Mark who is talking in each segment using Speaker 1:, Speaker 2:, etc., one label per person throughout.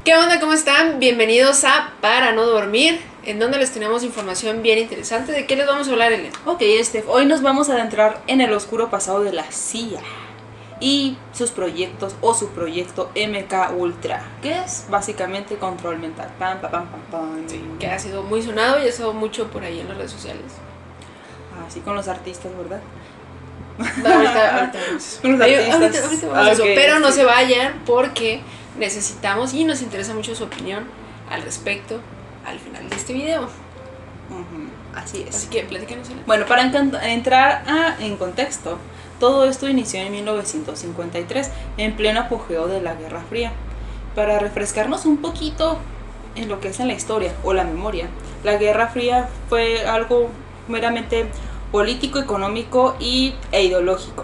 Speaker 1: ¿Qué onda? ¿Cómo están? Bienvenidos a Para No Dormir, en donde les tenemos información bien interesante. ¿De qué les vamos a hablar, Elena?
Speaker 2: Ok, hoy nos vamos a adentrar en el oscuro pasado de la CIA y sus proyectos o su proyecto MK Ultra, que es básicamente control mental. Pam, pam, pam, pam, pam.
Speaker 1: Sí, que ha sido muy sonado y ha estado mucho por ahí en las redes sociales.
Speaker 2: Así con los artistas, ¿verdad?
Speaker 1: No, ahorita
Speaker 2: Con los artistas.
Speaker 1: ahorita vamos a eso,
Speaker 2: Ok,
Speaker 1: pero no
Speaker 2: sí.
Speaker 1: se vayan porque necesitamos y nos interesa mucho su opinión al respecto al final de este video.
Speaker 2: Ujú, así es.
Speaker 1: Así que platícanos, Elena.
Speaker 2: Bueno, para entrar en contexto, todo esto inició en 1953, en pleno apogeo de la Guerra Fría. Para refrescarnos un poquito en lo que es en la historia o la memoria, la Guerra Fría fue algo meramente político, económico e ideológico,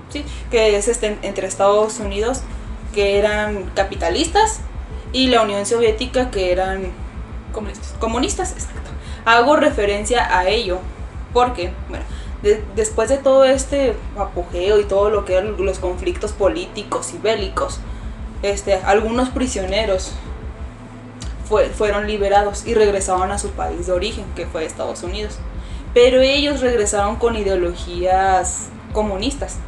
Speaker 2: ¿sí? Que es entre Estados Unidos, que eran capitalistas, y la Unión Soviética, que eran comunistas, exacto. Hago referencia a ello porque, bueno, después de todo este apogeo y todo lo que eran los conflictos políticos y bélicos, algunos prisioneros fueron liberados y regresaron a su país de origen, que fue Estados Unidos. Pero ellos regresaron con ideologías comunistas.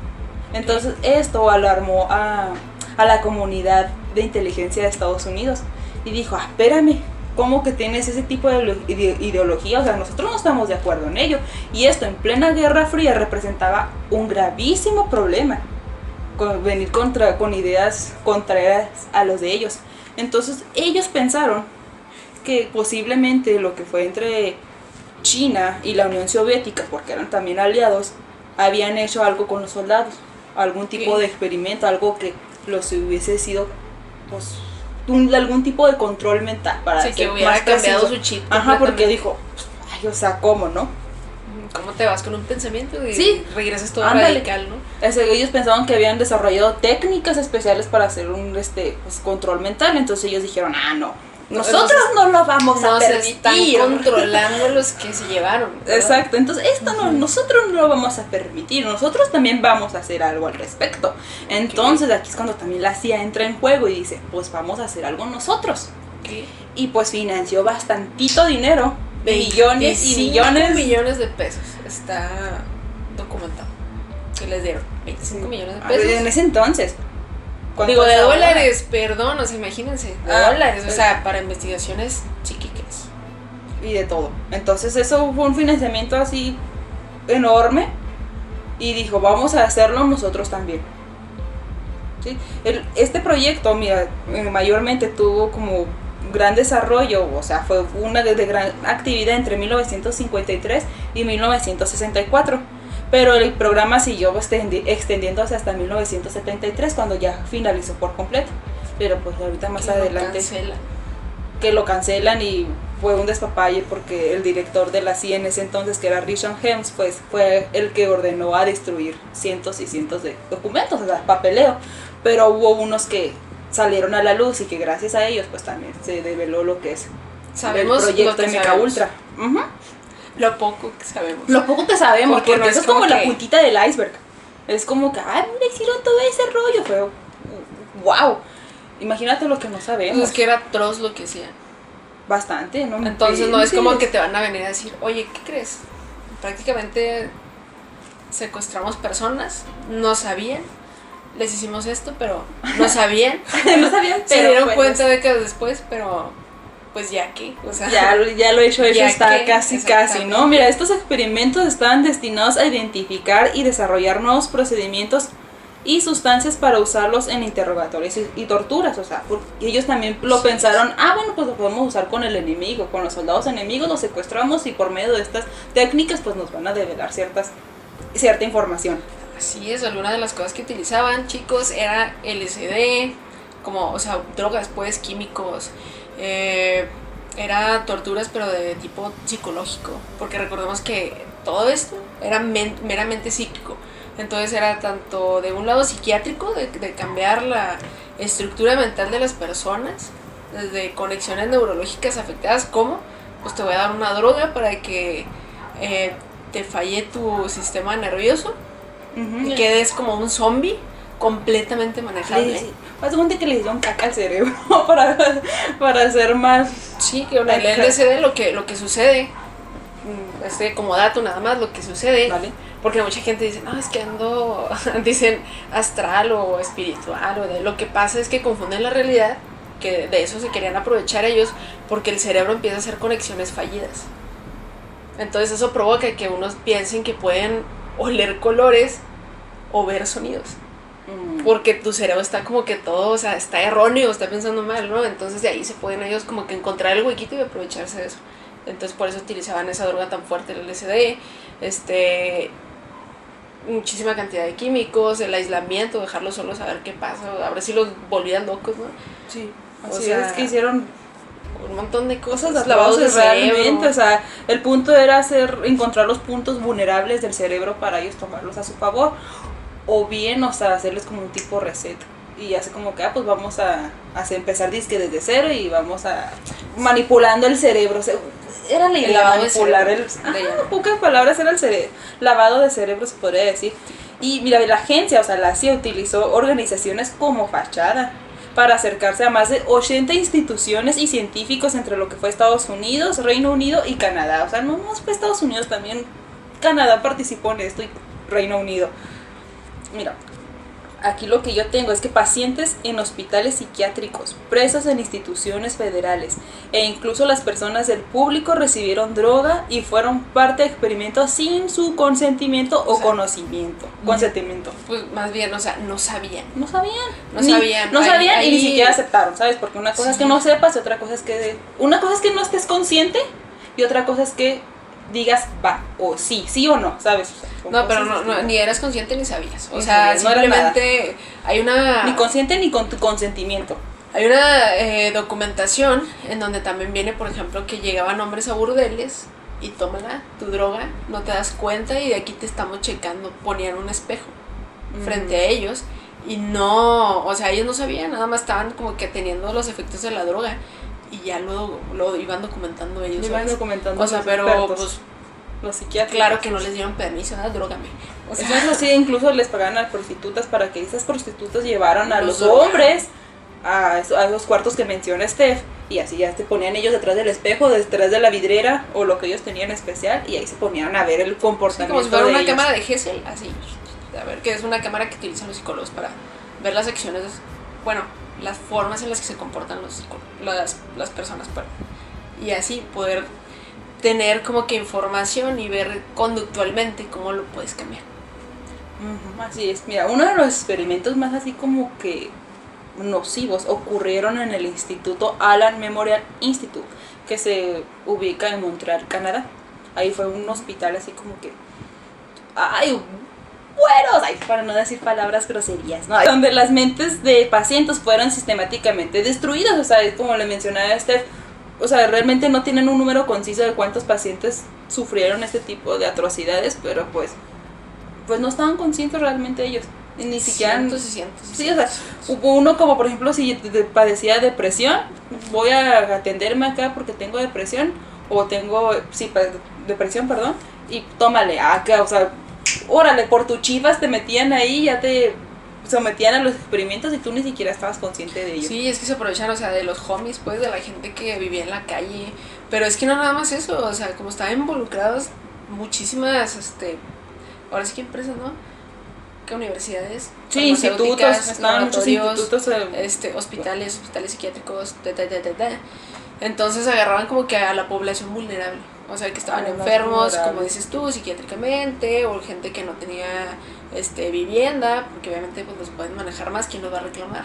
Speaker 2: Entonces esto alarmó a la comunidad de inteligencia de Estados Unidos y dijo, espérame, ¿cómo que tienes ese tipo de ideología? O sea, nosotros no estamos de acuerdo en ello. Y esto en plena Guerra Fría representaba un gravísimo problema, venir con ideas contrarias a los de ellos. Entonces ellos pensaron que posiblemente lo que fue entre China y la Unión Soviética, porque eran también aliados, habían hecho algo con los soldados, algún tipo de experimento, algo que los hubiese sido, pues, algún tipo de control mental para
Speaker 1: que hubiera cambiado su chip.
Speaker 2: Ajá, porque dijo, ay, o sea, ¿cómo, no?
Speaker 1: ¿Cómo te vas con un pensamiento y
Speaker 2: sí,
Speaker 1: regresas todo
Speaker 2: ándale.
Speaker 1: radical, no?
Speaker 2: Ellos pensaban que habían desarrollado técnicas especiales para hacer un pues, control mental, entonces ellos dijeron, no, nosotros no lo vamos a permitir.
Speaker 1: Están controlando los que se llevaron, ¿verdad?
Speaker 2: Exacto, entonces esto no, nosotros no lo vamos a permitir, nosotros también vamos a hacer algo al respecto. Entonces aquí es cuando también la CIA entra en juego y dice, pues vamos a hacer algo nosotros. Y pues financió bastantito dinero, millones y millones
Speaker 1: de pesos. Está documentado que les dieron 25 millones de pesos.
Speaker 2: En ese entonces.
Speaker 1: Digo, de dólares, perdón, o sea, imagínense, de dólares, o sea, para investigaciones chiquiques.
Speaker 2: Y de todo. Entonces eso fue un financiamiento así enorme y dijo, vamos a hacerlo nosotros también. ¿Sí? Este proyecto, mira, mayormente tuvo como gran desarrollo, o sea, fue una de gran actividad entre 1953 y 1964. Pero el programa siguió extendiéndose hasta 1973, cuando ya finalizó por completo. Pero pues ahorita más adelante que lo cancelan y fue un despapalle porque el director de la CIA en ese entonces, que era Richard Helms, pues fue el que ordenó a destruir cientos y cientos de documentos, o sea, papeleo. Pero hubo unos que salieron a la luz y que gracias a ellos pues también se develó lo que es el proyecto MK Ultra.
Speaker 1: Lo poco que sabemos.
Speaker 2: Lo poco que sabemos, porque
Speaker 1: no
Speaker 2: eso es como la puntita del iceberg. Es como que, mira, hicieron todo ese rollo. Fue, wow. Imagínate lo que no sabemos.
Speaker 1: Pues es que era atroz lo que hacían.
Speaker 2: Bastante, ¿no?
Speaker 1: Entonces no es como que te van a venir a decir, oye, ¿qué crees? Prácticamente secuestramos personas, no sabían, les hicimos esto, pero no sabían.
Speaker 2: No sabían,
Speaker 1: se dieron cuenta décadas después, pero pues ya que, o sea,
Speaker 2: ya lo hecho está
Speaker 1: que,
Speaker 2: casi, ¿no? Mira, estos experimentos estaban destinados a identificar y desarrollar nuevos procedimientos y sustancias para usarlos en interrogatorios y torturas, o sea, porque ellos también lo pensaron, bueno, pues lo podemos usar con el enemigo, con los soldados enemigos, los secuestramos y por medio de estas técnicas pues nos van a develar cierta información.
Speaker 1: Así es, alguna de las cosas que utilizaban, chicos, era LSD, como, o sea, drogas, pues, químicos, era torturas pero de tipo psicológico, porque recordemos que todo esto era meramente psíquico. Entonces era tanto de un lado psiquiátrico, de cambiar la estructura mental de las personas, desde conexiones neurológicas afectadas, como pues te voy a dar una droga para que te falle tu sistema nervioso y quedes como un zombie completamente manejable.
Speaker 2: Sí. Haz cuenta que le dieron caca al cerebro para hacer más.
Speaker 1: Sí, que el LSD lo que sucede, como dato nada más, lo que sucede,
Speaker 2: ¿Vale?
Speaker 1: porque mucha gente dice, no, es que ando, dicen astral o espiritual, lo que pasa es que confunden la realidad, que de eso se querían aprovechar ellos, porque el cerebro empieza a hacer conexiones fallidas. Entonces eso provoca que unos piensen que pueden oler colores o ver sonidos. Porque tu cerebro está como que todo, o sea, está erróneo, está pensando mal, ¿no? Entonces de ahí se pueden ellos como que encontrar el huequito y aprovecharse de eso. Entonces por eso utilizaban esa droga tan fuerte, el LSD, muchísima cantidad de químicos, el aislamiento, dejarlos solos a ver qué pasa, a ver si los volvían locos, ¿no?
Speaker 2: Sí,
Speaker 1: o
Speaker 2: así
Speaker 1: sea,
Speaker 2: es que hicieron
Speaker 1: un montón de cosas,
Speaker 2: lavados
Speaker 1: de
Speaker 2: realmente,
Speaker 1: cerebro.
Speaker 2: o sea, el punto era encontrar los puntos vulnerables del cerebro para ellos tomarlos a su favor, o bien, o sea, hacerles como un tipo reset, y así como que, pues vamos a empezar disque desde cero y vamos a manipulando el cerebro, o sea, era la idea,
Speaker 1: lavado
Speaker 2: manipular
Speaker 1: de cerebro,
Speaker 2: en pocas palabras era el lavado de cerebro, se podría decir. Y mira, la agencia, o sea, la CIA utilizó organizaciones como fachada para acercarse a más de 80 instituciones y científicos entre lo que fue Estados Unidos, Reino Unido y Canadá. O sea, no fue Estados Unidos, también Canadá participó en esto y Reino Unido. Mira, aquí lo que yo tengo es que pacientes en hospitales psiquiátricos, presos en instituciones federales e incluso las personas del público recibieron droga y fueron parte de experimentos sin su consentimiento o conocimiento. Consentimiento.
Speaker 1: Pues más bien, o sea, no sabían.
Speaker 2: No sabían.
Speaker 1: No sabían.
Speaker 2: No sabían
Speaker 1: Ahí-
Speaker 2: y ni siquiera aceptaron, ¿sabes? Porque una cosa es que no sepas y otra cosa es que... Una cosa es que no estés consciente y otra cosa es que digas va o sí o no, ¿sabes? O sea,
Speaker 1: No, pero
Speaker 2: cosas
Speaker 1: no,
Speaker 2: así.
Speaker 1: ni eras consciente ni sabías. O
Speaker 2: Ni
Speaker 1: sea,
Speaker 2: sabías, no era
Speaker 1: simplemente hay una...
Speaker 2: Ni consciente ni con tu consentimiento.
Speaker 1: Hay una documentación en donde también viene, por ejemplo, que llegaban hombres a burdeles y tómala, tu droga, no te das cuenta y de aquí te estamos checando. Ponían un espejo frente a ellos y no, o sea, ellos no sabían, nada más estaban como que teniendo los efectos de la droga y ya lo iban documentando ellos.
Speaker 2: Iban
Speaker 1: ¿sabes?
Speaker 2: documentando
Speaker 1: O sea,
Speaker 2: los
Speaker 1: pero
Speaker 2: expertos,
Speaker 1: pues
Speaker 2: los psiquiatras.
Speaker 1: claro que no les dieron permiso, drógame. O sea,
Speaker 2: Eso es así, incluso les pagaban a prostitutas para que esas prostitutas llevaran a los
Speaker 1: Los
Speaker 2: hombres a esos cuartos que menciona Steph, y así ya se ponían ellos detrás del espejo, detrás de la vidriera o lo que ellos tenían especial, y ahí se ponían a ver el
Speaker 1: sí,
Speaker 2: comportamiento
Speaker 1: como si fuera
Speaker 2: de
Speaker 1: una
Speaker 2: ellos.
Speaker 1: cámara de Gesell, así. A ver, que es una cámara que utilizan los psicólogos para ver las acciones, bueno, las formas en las que se comportan las personas, y así poder tener como que información y ver conductualmente cómo lo puedes cambiar.
Speaker 2: Así es, mira, uno de los experimentos más así como que nocivos ocurrieron en el Instituto Allen Memorial Institute, que se ubica en Montreal, Canadá. Ahí fue un hospital así como que... ¡Ay! Buenos, ay, para no decir palabras groserías, ¿no? Donde las mentes de pacientes fueron sistemáticamente destruidas, o sea, como le mencionaba Steph, o sea, realmente no tienen un número conciso de cuántos pacientes sufrieron este tipo de atrocidades, pero pues no estaban conscientes realmente ellos, ni siquiera...
Speaker 1: Cientos y cientos y
Speaker 2: Sí, o sea,
Speaker 1: cientos.
Speaker 2: hubo uno como por ejemplo si padecía depresión, voy a atenderme acá porque tengo depresión, o tengo, depresión, perdón, y tómale acá, o sea, órale, por tu chivas te metían ahí, ya te sometían a los experimentos y tú ni siquiera estabas consciente de ello.
Speaker 1: Sí, es que se aprovechan, o sea, de los homies, pues, de la gente que vivía en la calle. Pero es que no nada más eso, o sea, como estaban involucrados muchísimas, ahora sí que empresas, ¿no? ¿Qué universidades?
Speaker 2: Sí, institutos,
Speaker 1: farmacéuticas,
Speaker 2: estaban muchos
Speaker 1: laboratorios,
Speaker 2: institutos.
Speaker 1: hospitales psiquiátricos, Entonces agarraban como que a la población vulnerable. O sea, que estaban
Speaker 2: Más
Speaker 1: enfermos,
Speaker 2: vulnerable.
Speaker 1: como dices tú, psiquiátricamente, o gente que no tenía vivienda, porque obviamente pues los pueden manejar más, ¿quién los va a reclamar?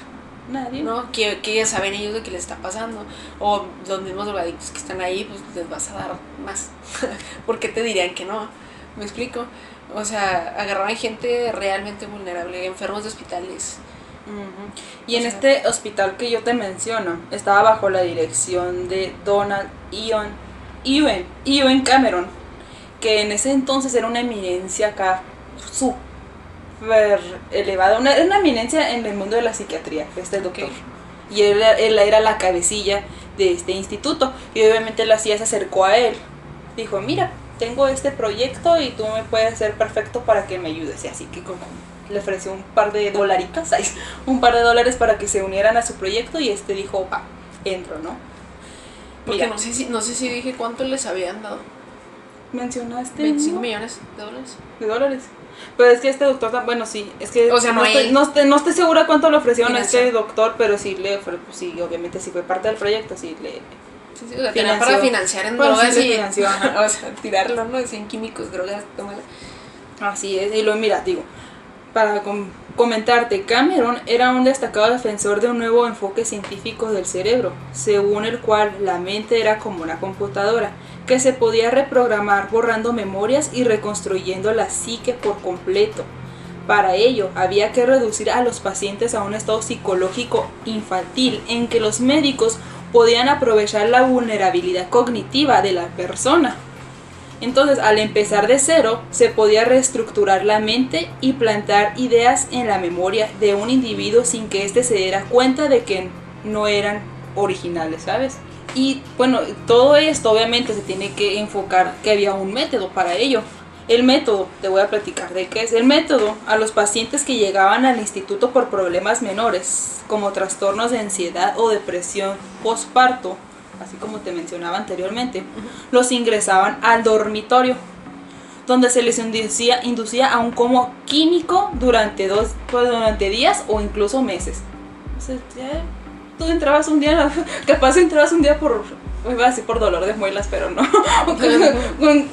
Speaker 2: Nadie.
Speaker 1: ¿No? ¿Qué saben ellos de qué les está pasando? O los mismos drogadictos que están ahí, pues les vas a dar más. ¿Por qué te dirían que no? ¿Me explico? O sea, agarraban gente realmente vulnerable, enfermos de hospitales.
Speaker 2: Y en este hospital que yo te menciono, estaba bajo la dirección de Donald Ewan Cameron, que en ese entonces era una eminencia acá súper elevada, una eminencia en el mundo de la psiquiatría, este doctor.
Speaker 1: Ok.
Speaker 2: Y él era la cabecilla de este instituto, y obviamente la CIA se acercó a él, dijo, mira, tengo este proyecto y tú me puedes ser perfecto para que me ayudes, y así que como le ofreció un par de dolaritos, un par de dólares para que se unieran a su proyecto y dijo, va, entro, ¿no?
Speaker 1: Porque mira, no sé si dije cuánto les habían dado.
Speaker 2: ¿Mencionaste?
Speaker 1: 25 millones de dólares.
Speaker 2: ¿De dólares? Pero es que este doctor, bueno, sí, es que
Speaker 1: o sea,
Speaker 2: no estoy segura cuánto le ofrecieron a este doctor, pero sí sí, obviamente sí fue parte del proyecto, sí le...
Speaker 1: Sí, o sea, tenía para financiar en drogas sí, y o sea, tirarlo, ¿no? En químicos, drogas, tómala.
Speaker 2: Así es, y luego mira, digo, para comentarte, Cameron era un destacado defensor de un nuevo enfoque científico del cerebro, según el cual la mente era como una computadora, que se podía reprogramar borrando memorias y reconstruyendo la psique por completo. Para ello, había que reducir a los pacientes a un estado psicológico infantil en que los médicos podían aprovechar la vulnerabilidad cognitiva de la persona. Entonces, al empezar de cero, se podía reestructurar la mente y plantar ideas en la memoria de un individuo sin que éste se diera cuenta de que no eran originales, ¿sabes? Y bueno, todo esto obviamente se tiene que enfocar que había un método para ello. El método, te voy a platicar de qué es el método. A los pacientes que llegaban al instituto por problemas menores, como trastornos de ansiedad o depresión postparto, así como te mencionaba anteriormente, los ingresaban al dormitorio, donde se les inducía a un coma químico durante días o incluso meses. O sea, ya tú entrabas un día, capaz entrabas un día por, iba a decir por dolor de muelas, pero no.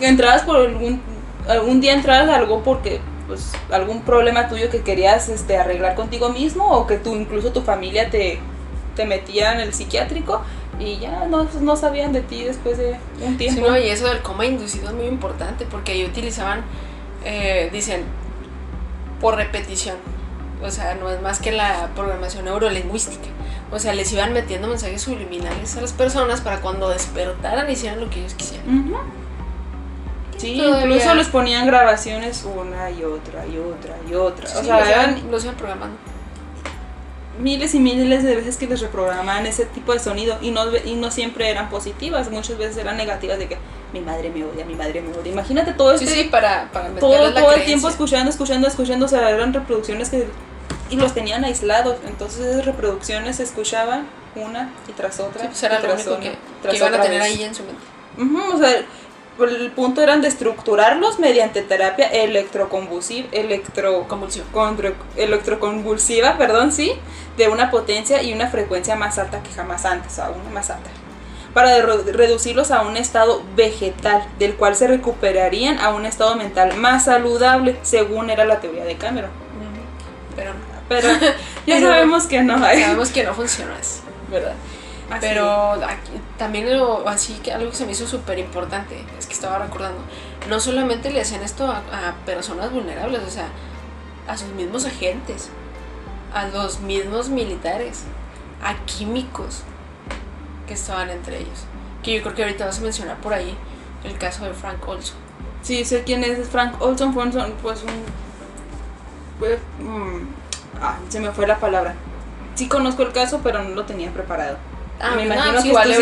Speaker 2: Entrabas por algún día entrabas algo porque pues algún problema tuyo que querías arreglar contigo mismo, o que incluso tu familia te metía en el psiquiátrico y ya no sabían de ti después de un tiempo.
Speaker 1: Sí, no, y eso del coma inducido es muy importante porque ahí utilizaban, dicen, por repetición. O sea, no es más que la programación neurolingüística. O sea, les iban metiendo mensajes subliminales a las personas para cuando despertaran hicieran lo que ellos quisieran.
Speaker 2: Uh-huh. Sí, incluso les ponían grabaciones una y otra y otra y otra.
Speaker 1: Sí,
Speaker 2: o sea,
Speaker 1: los iban programando.
Speaker 2: Miles y miles de veces que les reprogramaban ese tipo de sonido y no siempre eran positivas, muchas veces eran negativas, de que mi madre me odia. Imagínate todo esto.
Speaker 1: Sí, para
Speaker 2: todo el tiempo escuchando, o sea, eran reproducciones y los tenían aislados, entonces esas reproducciones se escuchaban una y tras otra.
Speaker 1: Sí, pues era lo único que iban a tener ahí en su mente.
Speaker 2: O sea, el punto eran de estructurarlos mediante terapia electroconvulsiva, sí, de una potencia y una frecuencia más alta que jamás antes, aún más alta, para reducirlos a un estado vegetal, del cual se recuperarían a un estado mental más saludable, según era la teoría de Cameron. Pero ya sabemos que no hay.
Speaker 1: Sabemos que no funciona así, ¿verdad? Así. Pero aquí, también algo que se me hizo súper importante, es que estaba recordando, no solamente le hacían esto a personas vulnerables, o sea, a sus mismos agentes, a los mismos militares, a químicos que estaban entre ellos. Que yo creo que ahorita vas a mencionar por ahí el caso de Frank Olson.
Speaker 2: Sí, sé quién es Frank Olson, se me fue la palabra. Sí conozco el caso, pero no lo tenía preparado. Me imagino que
Speaker 1: igual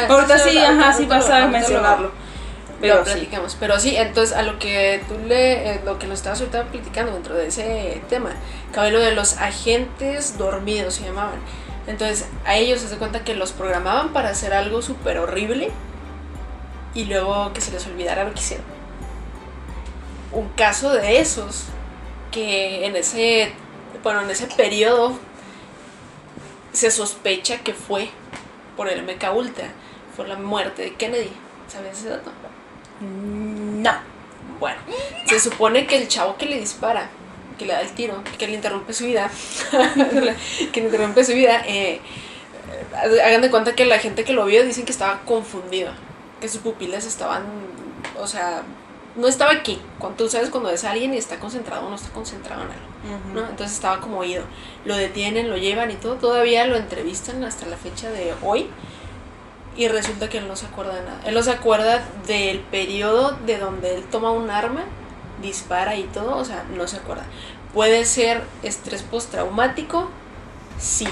Speaker 1: ahorita
Speaker 2: sí vas a mencionarlo.
Speaker 1: Pero platicamos. Sí. Pero sí, entonces a lo que lo que nos estabas ahorita platicando dentro de ese tema, cabe lo de los agentes dormidos, se llamaban. Entonces a ellos se da cuenta que los programaban para hacer algo súper horrible y luego que se les olvidara lo que hicieron. Un caso de esos que en ese periodo se sospecha que fue por el MK Ultra, fue la muerte de Kennedy. ¿Sabías ese dato?
Speaker 2: No.
Speaker 1: Bueno, se supone que el chavo que le dispara, que le da el tiro, que le interrumpe su vida, hagan de cuenta que la gente que lo vio dicen que estaba confundido, que sus pupilas estaban, o sea, no estaba aquí. Cuando tú sabes cuando ves a alguien y está concentrado o no está concentrado en algo, ¿no? Entonces estaba como oído. Lo detienen, lo llevan y todo. Todavía lo entrevistan hasta la fecha de hoy. Y resulta que él no se acuerda de nada. Él no se acuerda del periodo de donde él toma un arma, dispara y todo. O sea, no se acuerda. ¿Puede ser estrés postraumático? Sí.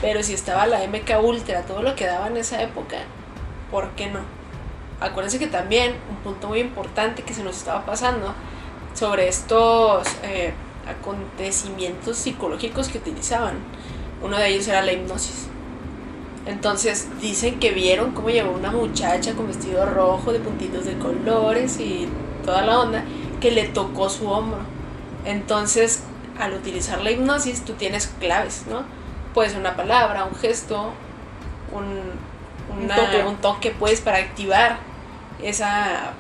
Speaker 1: Pero si estaba la MK Ultra, todo lo que daba en esa época, ¿por qué no? Acuérdense que también un punto muy importante que se nos estaba pasando sobre estos acontecimientos psicológicos que utilizaban. Uno de ellos era la hipnosis. Entonces dicen que vieron cómo llegó una muchacha con vestido rojo de puntitos de colores y toda la onda, que le tocó su hombro. Entonces, al utilizar la hipnosis, tú tienes claves, ¿no? Puede ser una palabra, un gesto, un toque, pues, para activar esa...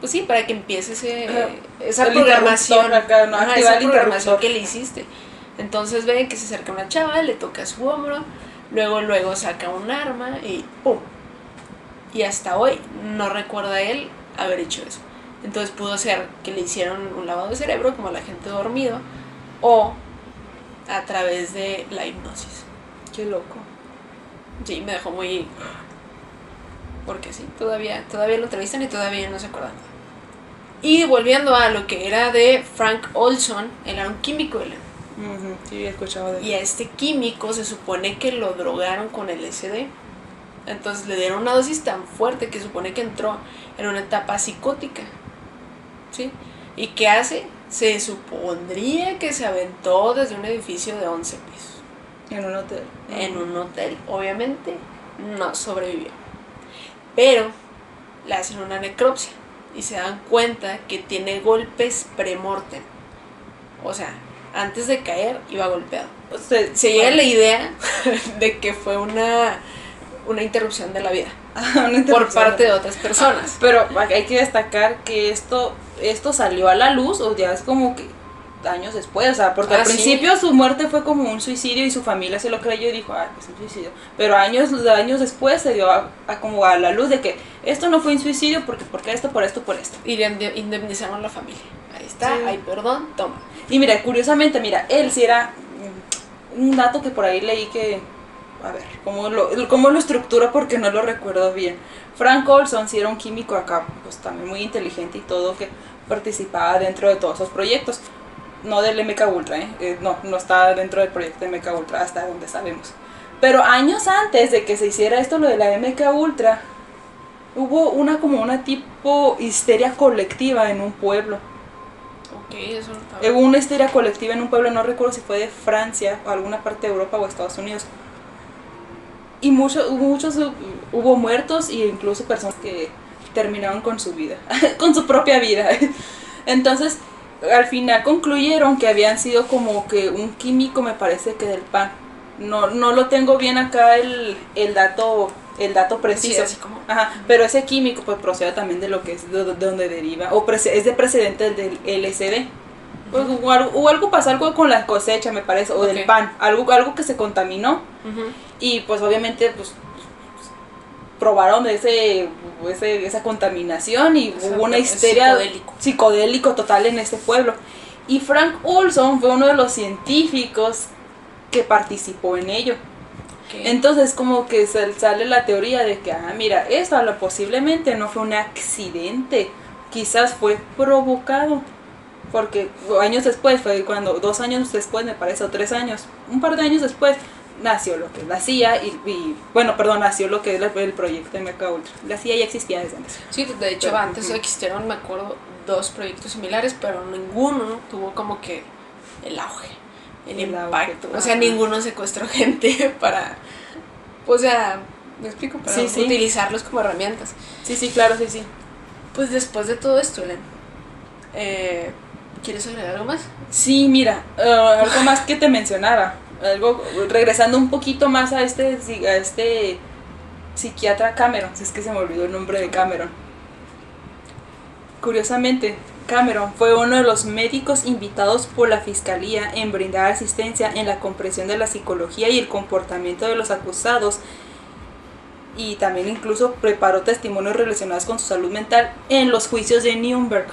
Speaker 1: Pues sí, para que empiece esa programación,
Speaker 2: acá, ¿no?
Speaker 1: esa programación que le hiciste. Entonces ven que se acerca una chava, le toca su hombro, luego saca un arma y ¡pum! Y hasta hoy no recuerda él haber hecho eso. Entonces pudo ser que le hicieron un lavado de cerebro, como a la gente dormido, o a través de la hipnosis.
Speaker 2: Qué loco.
Speaker 1: Sí, me dejó muy... Porque sí, todavía lo entrevistan y todavía no se acuerdan. Y volviendo a lo que era de Frank Olson, él era un químico,
Speaker 2: Sí, he escuchado de él.
Speaker 1: Y a este químico se supone que lo drogaron con LSD. Entonces le dieron una dosis tan fuerte que supone que entró en una etapa psicótica. ¿Sí? ¿Y qué hace? Se supondría que se aventó desde un edificio de 11 pisos.
Speaker 2: En un hotel.
Speaker 1: En un hotel. Obviamente no sobrevivió. Pero le hacen una necropsia y se dan cuenta que tiene golpes premortem. O sea, antes de caer iba golpeado. Se llega a la idea de que fue una interrupción de la vida por parte de otras personas.
Speaker 2: Pero hay que destacar que esto salió a la luz, o ya es como que años después, o sea, porque al principio su muerte fue como un suicidio y su familia se lo creyó y dijo, es un suicidio, pero años después se dio como a la luz de que esto no fue un suicidio porque esto, por esto.
Speaker 1: Y indemnizaron a la familia. Ahí está, sí. Hay perdón, toma.
Speaker 2: Y mira, curiosamente, él sí era un dato que por ahí leí que, a ver, cómo lo estructuro porque no lo recuerdo bien. Frank Olson sí era un químico acá, pues también muy inteligente y todo, que participaba dentro de todos esos proyectos. No del MK Ultra, no está dentro del proyecto de MK Ultra hasta donde sabemos. Pero años antes de que se hiciera esto, lo de la MK Ultra, hubo una tipo histeria colectiva en un pueblo.
Speaker 1: Ok, eso no estaba.
Speaker 2: Hubo una histeria colectiva en un pueblo, no recuerdo si fue de Francia o alguna parte de Europa o Estados Unidos. Y hubo muertos e incluso personas que terminaron con su vida, con su propia vida. Entonces, al final concluyeron que habían sido como que un químico, me parece que del PAN. No lo tengo bien acá el dato preciso.
Speaker 1: Sí, así como.
Speaker 2: Ajá, pero ese químico pues procede también de lo que es de donde deriva, es de precedente del LSD. Pues, o algo pasó, algo con la cosecha, me parece, o del pan, algo que se contaminó. Y pues obviamente pues probaron esa contaminación y hubo una histeria psicodélico total en este pueblo. Y Frank Olson fue uno de los científicos que participó en ello. Entonces como que sale la teoría de que, mira, esto posiblemente no fue un accidente, quizás fue provocado. Porque años después, fue cuando 2 años después, me parece, o 3 años, un par de años después, nació lo que es la CIA nació lo que es el proyecto de MK Ultra. La CIA ya existía desde antes.
Speaker 1: Sí, de hecho pero, antes existieron, me acuerdo, 2 proyectos similares, pero ninguno tuvo como que el auge, el impacto. O sea, ninguno secuestró gente para, o sea, me explico, para utilizarlos como herramientas.
Speaker 2: Sí, claro, sí.
Speaker 1: Pues después de todo esto, Ellen, ¿quieres agregar algo más?
Speaker 2: Sí, mira, algo más que te mencionaba. Regresando un poquito más a este psiquiatra Cameron, si es que se me olvidó el nombre de Cameron. Curiosamente, Cameron fue uno de los médicos invitados por la fiscalía en brindar asistencia en la comprensión de la psicología y el comportamiento de los acusados, y también incluso preparó testimonios relacionados con su salud mental en los juicios de Nuremberg.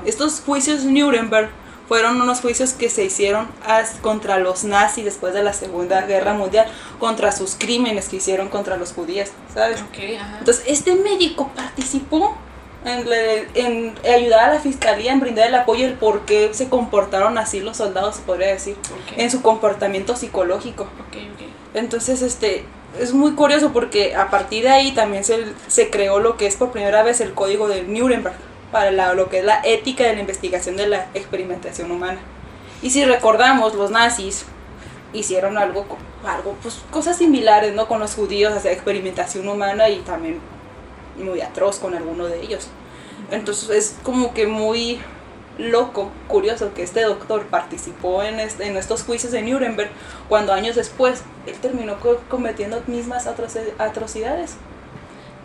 Speaker 2: Estos juicios Nuremberg fueron unos juicios que se hicieron contra los nazis después de la Segunda Guerra Mundial, contra sus crímenes que hicieron contra los judíos, ¿sabes? Entonces este médico participó en ayudar a la fiscalía, en brindar el apoyo, el por qué se comportaron así los soldados, se podría decir, en su comportamiento psicológico. Entonces es muy curioso porque a partir de ahí también se creó lo que es por primera vez el código de Nuremberg. para lo que es la ética de la investigación de la experimentación humana. Y si recordamos, los nazis hicieron algo pues cosas similares, ¿no? Con los judíos, hacia experimentación humana, y también muy atroz con alguno de ellos. Entonces es como que muy loco, curioso que este doctor participó en estos juicios de Nuremberg, cuando años después él terminó cometiendo mismas atrocidades.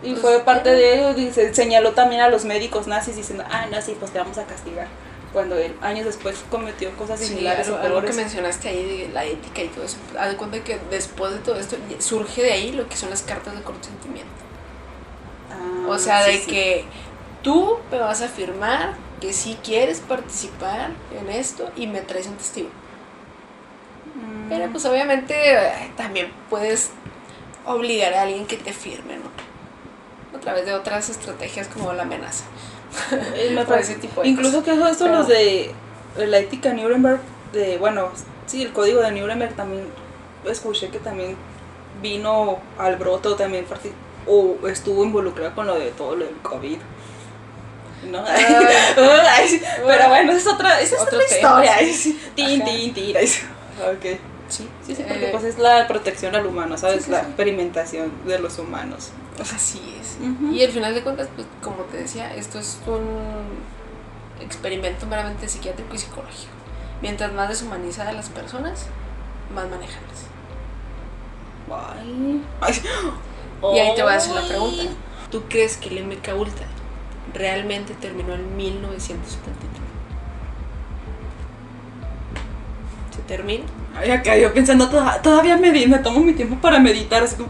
Speaker 2: Y
Speaker 1: Pues,
Speaker 2: fue parte de ello, y se señaló también a los médicos nazis diciendo, no, sí, pues te vamos a castigar. Cuando él años después cometió cosas similares o
Speaker 1: algo que
Speaker 2: peores.
Speaker 1: mencionaste ahí de la ética y todo eso, haz de cuenta que después de todo esto surge de ahí lo que son las cartas de consentimiento. O sea,
Speaker 2: sí,
Speaker 1: de
Speaker 2: sí.
Speaker 1: que tú me vas a afirmar que sí quieres participar en esto y me traes un testigo. Pero pues obviamente también puedes obligar a alguien que te firme, ¿no? A través de otras estrategias como la amenaza.
Speaker 2: O ese tipo de incluso cosas. Que esto pero, los de la ética Nuremberg, el código de Nuremberg, también escuché que también vino al broto, también o estuvo involucrado con lo de todo lo del COVID, ¿no? Pero bueno, esa es otra historia. Okay. Sí, porque pues es la protección al humano, ¿sabes? Sí, la experimentación de los humanos.
Speaker 1: Así es. Y al final de cuentas, pues como te decía, esto es un experimento meramente psiquiátrico y psicológico. Mientras más deshumanizadas las personas, más manejables. Y ahí te voy a hacer la pregunta. ¿Tú crees que el MK Ultra realmente terminó en 1973? ¿Se termina?
Speaker 2: Ay, acá yo pensando, todavía me tomo mi tiempo para meditar, así como...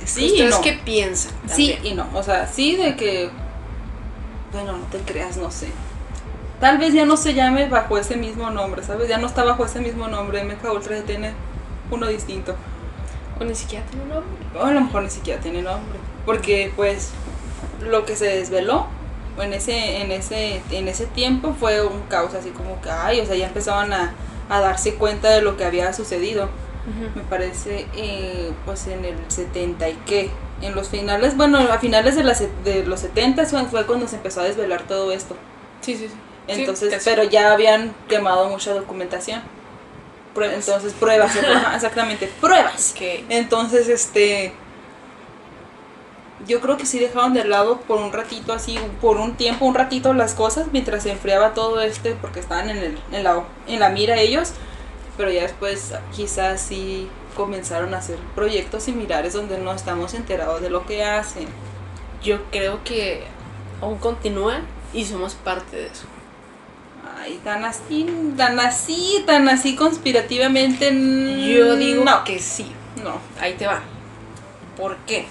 Speaker 2: sí,
Speaker 1: ¿ustedes
Speaker 2: no.
Speaker 1: qué piensan?
Speaker 2: Sí y no, o sea, sí de que... Bueno, no te creas, no sé. Tal vez ya no se llame bajo ese mismo nombre, ¿sabes? Ya no está bajo ese mismo nombre, MK Ultra ya tiene uno distinto.
Speaker 1: O ni siquiera tiene nombre.
Speaker 2: O a lo mejor ni siquiera tiene nombre. Porque pues lo que se desveló en ese tiempo fue un caos así como que, o sea, ya empezaban a darse cuenta de lo que había sucedido. Uh-huh. Me parece, pues en el 70 y qué. En los finales, a finales de los 70 fue cuando se empezó a desvelar todo esto.
Speaker 1: Sí.
Speaker 2: Entonces, pero ya habían quemado mucha documentación. Entonces, pruebas, exactamente, pruebas.
Speaker 1: Okay.
Speaker 2: Entonces, yo creo que sí dejaron de lado por un ratito, así, por un tiempo, un ratito las cosas, mientras se enfriaba todo porque estaban en la mira ellos, pero ya después quizás sí comenzaron a hacer proyectos similares donde no estamos enterados de lo que hacen.
Speaker 1: Yo creo que aún continúan y somos parte de eso.
Speaker 2: Ay, tan así conspirativamente.
Speaker 1: Yo digo que sí.
Speaker 2: No.
Speaker 1: Ahí te va. ¿Por qué?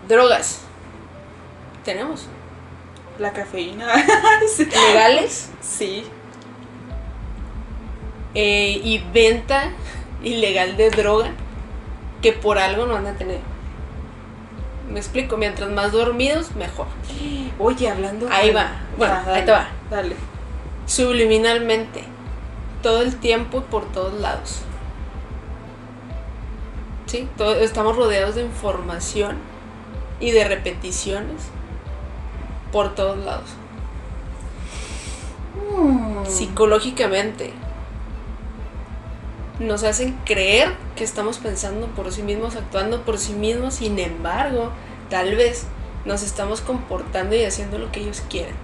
Speaker 1: Drogas. Tenemos.
Speaker 2: La cafeína.
Speaker 1: ¿Legales?
Speaker 2: Sí.
Speaker 1: Y venta ilegal de droga que por algo no van a tener. Me explico, mientras más dormidos, mejor.
Speaker 2: Oye, hablando...
Speaker 1: Ahí va. Bueno,
Speaker 2: dale,
Speaker 1: ahí te va.
Speaker 2: Dale.
Speaker 1: Subliminalmente. Todo el tiempo y por todos lados. ¿Sí? Estamos rodeados de información y de repeticiones por todos lados. Psicológicamente nos hacen creer que estamos pensando por sí mismos, actuando por sí mismos. Sin embargo, tal vez nos estamos comportando y haciendo lo que ellos quieren,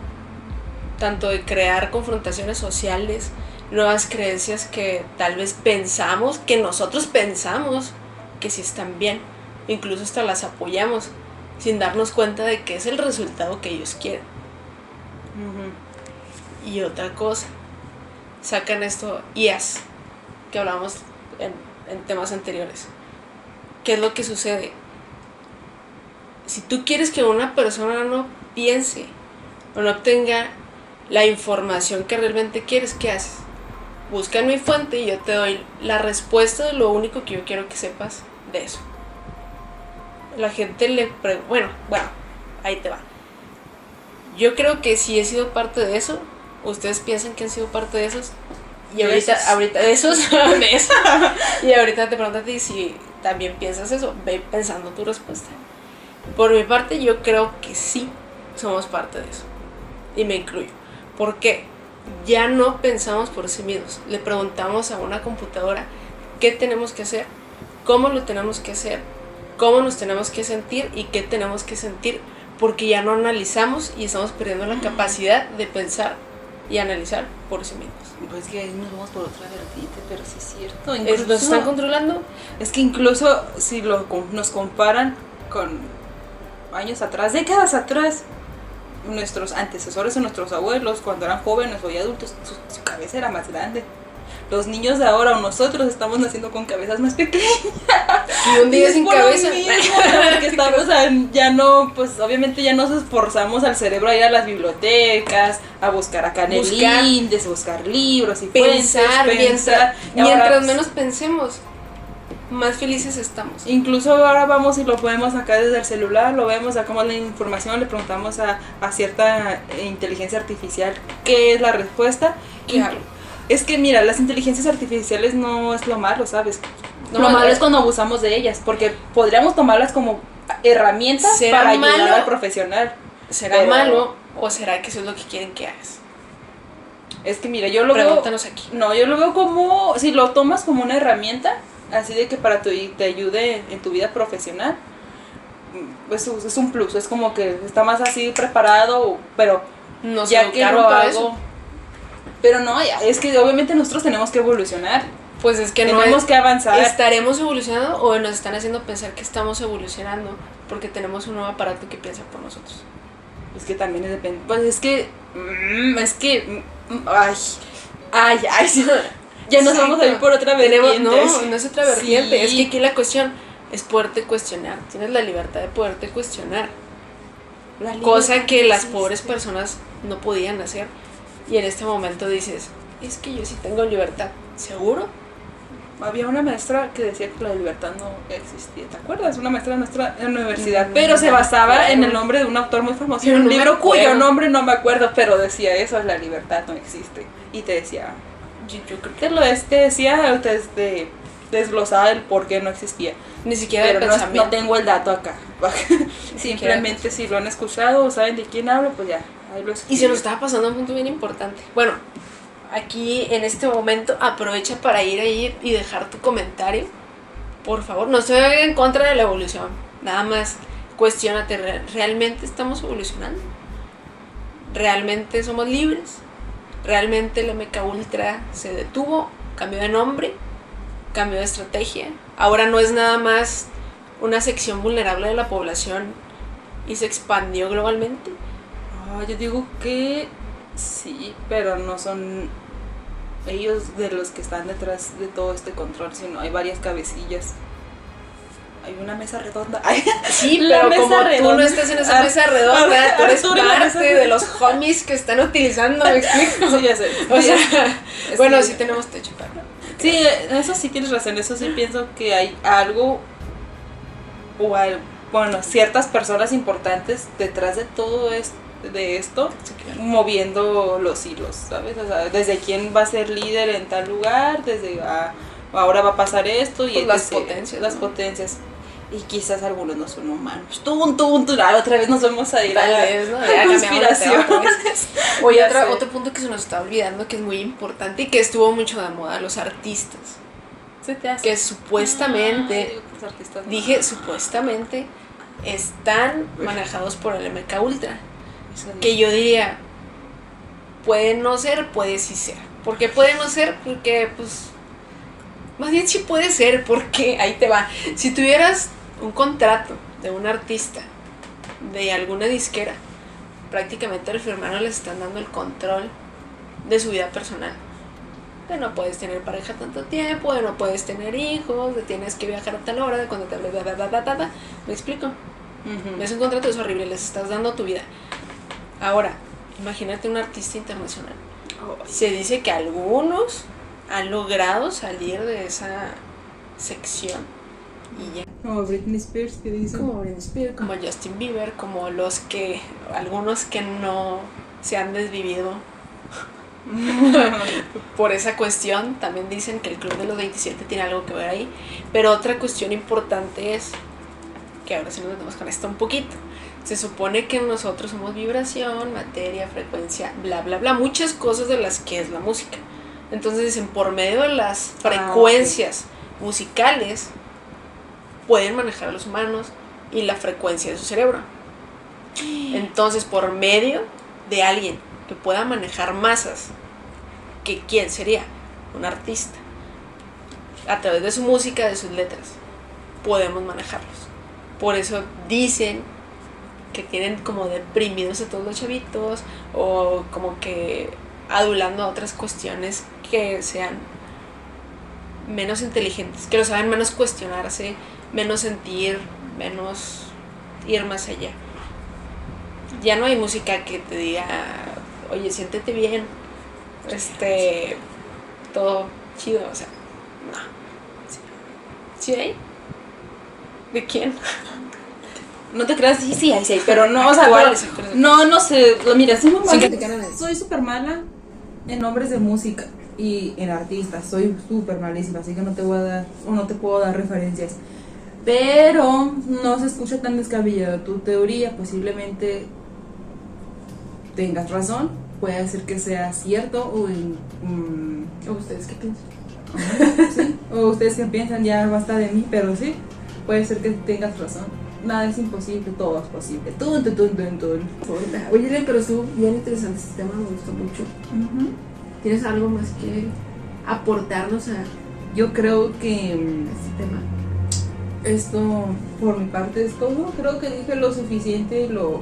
Speaker 1: tanto de crear confrontaciones sociales, nuevas creencias que tal vez nosotros pensamos que sí están bien, incluso hasta las apoyamos sin darnos cuenta de que es el resultado que ellos quieren. Uh-huh. Y otra cosa, sacan esto IAS, que hablábamos en temas anteriores. ¿Qué es lo que sucede? Si tú quieres que una persona no piense o no obtenga la información que realmente quieres, ¿qué haces? Busca en mi fuente y yo te doy la respuesta de lo único que yo quiero que sepas de eso. La gente le pregunta, bueno, ahí te va. Yo creo que si he sido parte de eso, ustedes piensan que han sido parte de esos, y ahorita de esos, y ahorita te pregunto a ti si también piensas eso, ve pensando tu respuesta. Por mi parte, yo creo que sí somos parte de eso. Y me incluyo. ¿Por qué? Ya no pensamos por sí mismos. Le preguntamos a una computadora qué tenemos que hacer, cómo lo tenemos que hacer, cómo nos tenemos que sentir y qué tenemos que sentir, porque ya no analizamos y estamos perdiendo la capacidad de pensar y analizar por sí mismos.
Speaker 2: Pues que ahí nos vamos por otra vertiente, pero sí es cierto.
Speaker 1: ¿Nos están controlando?
Speaker 2: Es que incluso si nos comparan con años atrás, décadas atrás, nuestros antecesores o nuestros abuelos, cuando eran jóvenes o ya adultos, su cabeza era más grande. Los niños de ahora o nosotros estamos naciendo con cabezas más pequeñas.
Speaker 1: Y un día sin cabeza.
Speaker 2: Porque estamos ya no, pues obviamente ya nos esforzamos al cerebro a ir a las bibliotecas, a buscar acá en el índice, buscar libros y
Speaker 1: pensar.
Speaker 2: Mientras
Speaker 1: Ahora, menos pensemos, más felices estamos.
Speaker 2: Incluso ahora vamos y lo podemos sacar desde el celular, lo vemos, sacamos la información, le preguntamos a cierta inteligencia artificial qué es la respuesta.
Speaker 1: Claro.
Speaker 2: Es que mira, las inteligencias artificiales no es lo malo, ¿sabes?
Speaker 1: No,
Speaker 2: lo malo es cuando abusamos de ellas, porque podríamos tomarlas como herramientas para ayudar al profesional.
Speaker 1: ¿Será malo o será que eso es lo que quieren que hagas?
Speaker 2: Es que mira, yo lo
Speaker 1: Pregúntanos aquí.
Speaker 2: No, yo lo veo como, si lo tomas como una herramienta, así de que para te ayude en tu vida profesional, pues es un plus, es como que está más así preparado, pero
Speaker 1: Nos
Speaker 2: ya que lo
Speaker 1: para
Speaker 2: hago,
Speaker 1: eso.
Speaker 2: Pero no, es que obviamente nosotros tenemos que evolucionar.
Speaker 1: Pues es que
Speaker 2: tenemos que avanzar.
Speaker 1: ¿Estaremos evolucionando o nos están haciendo pensar que estamos evolucionando porque tenemos un nuevo aparato que piensa por nosotros?
Speaker 2: Es que también depende. Pues es que ay, ya nos vamos a ir por otra vertiente.
Speaker 1: No es otra vertiente.
Speaker 2: Sí.
Speaker 1: Es que aquí la cuestión es poderte cuestionar. Tienes la libertad de poderte cuestionar. Cosa que las pobres personas no podían hacer. Y en este momento dices, es que yo sí tengo libertad. ¿Seguro?
Speaker 2: Había una maestra que decía que la libertad no existía, ¿te acuerdas? Una maestra de nuestra universidad, pero se basaba en el nombre de un autor muy famoso,
Speaker 1: Pero
Speaker 2: en un
Speaker 1: no me
Speaker 2: libro
Speaker 1: acuerdo.
Speaker 2: cuyo nombre no me acuerdo, pero decía eso, la libertad no existe. Y te decía,
Speaker 1: Yo creo que
Speaker 2: te decía, te desglosaba el por qué no existía.
Speaker 1: ni siquiera
Speaker 2: Pero
Speaker 1: de pensamiento.
Speaker 2: no tengo el dato acá. Simplemente si lo han escuchado o saben de quién hablo, pues ya, ahí lo escribí.
Speaker 1: Y se nos estaba pasando un punto bien importante. Bueno, aquí en este momento aprovecha para ir ahí y dejar tu comentario. Por favor, no estoy en contra de la evolución. Nada más cuestiónate, ¿realmente estamos evolucionando? ¿Realmente somos libres? ¿Realmente la Mecha Ultra se detuvo? ¿Cambió de nombre? ¿Cambió de estrategia? Ahora no es nada más una sección vulnerable de la población y se expandió globalmente.
Speaker 2: Yo digo que sí, pero no son ellos de los que están detrás de todo este control, sino hay varias cabecillas. Hay una mesa redonda.
Speaker 1: Sí,
Speaker 2: La
Speaker 1: pero
Speaker 2: mesa
Speaker 1: como
Speaker 2: redonda.
Speaker 1: tú no estás en esa mesa redonda, tú eres
Speaker 2: Arturo, la mesa
Speaker 1: parte de los homies que están utilizando, ¿me explico?
Speaker 2: Sí, ya sé.
Speaker 1: O sea,
Speaker 2: Es
Speaker 1: bueno,
Speaker 2: que-
Speaker 1: sí tenemos techo, pero...
Speaker 2: Sí, eso sí tienes razón, eso sí pienso que hay algo bueno, ciertas personas importantes detrás de todo esto moviendo los hilos, ¿sabes? O sea, desde quién va a ser líder en tal lugar, desde ahora va a pasar esto y
Speaker 1: Pues las
Speaker 2: etc.
Speaker 1: potencias,
Speaker 2: las
Speaker 1: ¿no?
Speaker 2: potencias. Y quizás algunos no son humanos. Otra vez nos vamos a ir a
Speaker 1: Tal
Speaker 2: la
Speaker 1: vez, ¿no? Ya cambiamos de tema
Speaker 2: conspiración.
Speaker 1: otra vez. Oye,
Speaker 2: Ya sé.
Speaker 1: otro punto que se nos está olvidando que es muy importante y que estuvo mucho de moda, los artistas.
Speaker 2: Se te hace.
Speaker 1: Que supuestamente,
Speaker 2: Ay, los artistas no.
Speaker 1: dije supuestamente, están manejados por el MK Ultra.
Speaker 2: Eso
Speaker 1: Que yo diría, puede no ser, puede sí ser. ¿Por qué puede no ser? Porque, pues, más bien sí puede ser, porque ahí te va. Si tuvieras un contrato de un artista, de alguna disquera, prácticamente al firmar les están dando el control de su vida personal. De no puedes tener pareja tanto tiempo, de no puedes tener hijos, de tienes que viajar a tal hora, de cuando te hables, ¿me explico?
Speaker 2: Ujú.
Speaker 1: Es un contrato, es horrible, les estás dando tu vida. Ahora, imagínate un artista internacional. Se dice que algunos han logrado salir de esa sección y ya.
Speaker 2: Como Britney Spears, que dice.
Speaker 1: Como Britney Spears, como Justin Bieber, como algunos que no se han desvivido por esa cuestión. También dicen que el Club de los 27 tiene algo que ver ahí. Pero otra cuestión importante es, que ahora sí nos metemos con esto un poquito. Se supone que nosotros somos vibración, materia, frecuencia, bla, bla, bla, muchas cosas de las que es la música. Entonces dicen, por medio de las frecuencias musicales, pueden manejar a los humanos y la frecuencia de su cerebro. Entonces, por medio de alguien que pueda manejar masas, que ¿quién sería? Un artista. A través de su música, de sus letras, podemos manejarlos. Por eso dicen que tienen como deprimidos a todos los chavitos, o como que adulando a otras cuestiones que sean menos inteligentes, que lo saben menos cuestionarse, menos sentir, menos ir más allá. Ya no hay música que te diga, oye, siéntete bien, todo chido, o sea, no. ¿Sí hay? ¿De quién?
Speaker 2: No te creas, sí, hay, pero no, o sea, no sé, mira, soy súper mala en nombres de música y en artistas, soy súper malísima, así que no te voy a dar, o no te puedo dar referencias, pero no se escucha tan descabellado tu teoría, posiblemente tengas razón, puede ser que sea cierto,
Speaker 1: ¿O ustedes qué piensan?
Speaker 2: Sí, o ustedes que piensan, ya basta de mí, pero sí, puede ser que tengas razón. Nada es imposible, todo es posible.
Speaker 1: Oye, pero estuvo bien interesante este tema, me gustó mucho. ¿Tienes algo más que aportarnos a
Speaker 2: Yo creo que
Speaker 1: este tema?
Speaker 2: esto, por mi parte, es todo. Creo que dije lo suficiente, lo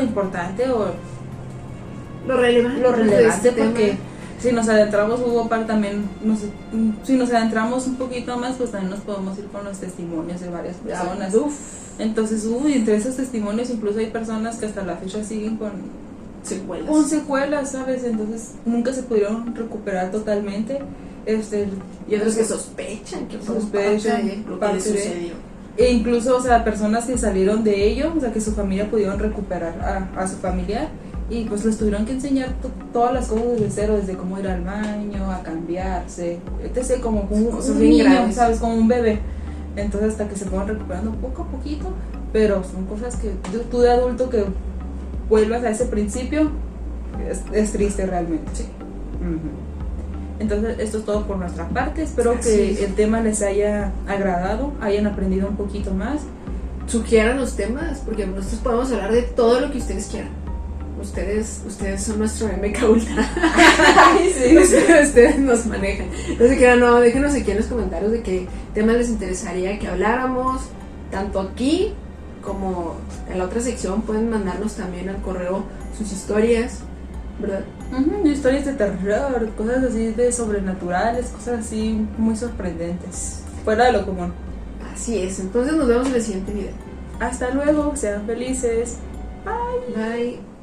Speaker 2: importante o
Speaker 1: Lo relevante
Speaker 2: de este porque
Speaker 1: tema.
Speaker 2: Si nos adentramos, si nos adentramos un poquito más, pues también nos podemos ir con los testimonios de varias personas. Entonces, entre esos testimonios incluso hay personas que hasta la fecha siguen con secuelas, ¿sabes? Entonces nunca se pudieron recuperar totalmente.
Speaker 1: Y otros que sospechan que parte sucedió.
Speaker 2: E incluso, o sea, personas que salieron de ello, o sea, que su familia pudieron recuperar a su familiar. Y pues les tuvieron que enseñar todas las cosas desde cero, desde cómo ir al baño, a cambiarse, etc. Como un niño, graves. ¿Sabes? Como un bebé. Entonces hasta que se fueron recuperando poco a poquito, pero son cosas que tú de adulto que vuelvas a ese principio, es triste realmente.
Speaker 1: Sí.
Speaker 2: Entonces esto es todo por nuestra parte, espero que el tema les haya agradado, hayan aprendido un poquito más.
Speaker 1: Sugieran los temas, porque nosotros podemos hablar de todo lo que ustedes quieran. Ustedes son nuestro MK Ultra. Sí. Ustedes nos manejan. Entonces, déjenos aquí en los comentarios de qué temas les interesaría que habláramos, tanto aquí como en la otra sección. Pueden mandarnos también al correo sus historias, ¿verdad?
Speaker 2: Historias de terror, cosas así de sobrenaturales, cosas así muy sorprendentes, fuera de lo común.
Speaker 1: Así es, entonces nos vemos en el siguiente video.
Speaker 2: Hasta luego, sean felices. Bye.
Speaker 1: Bye.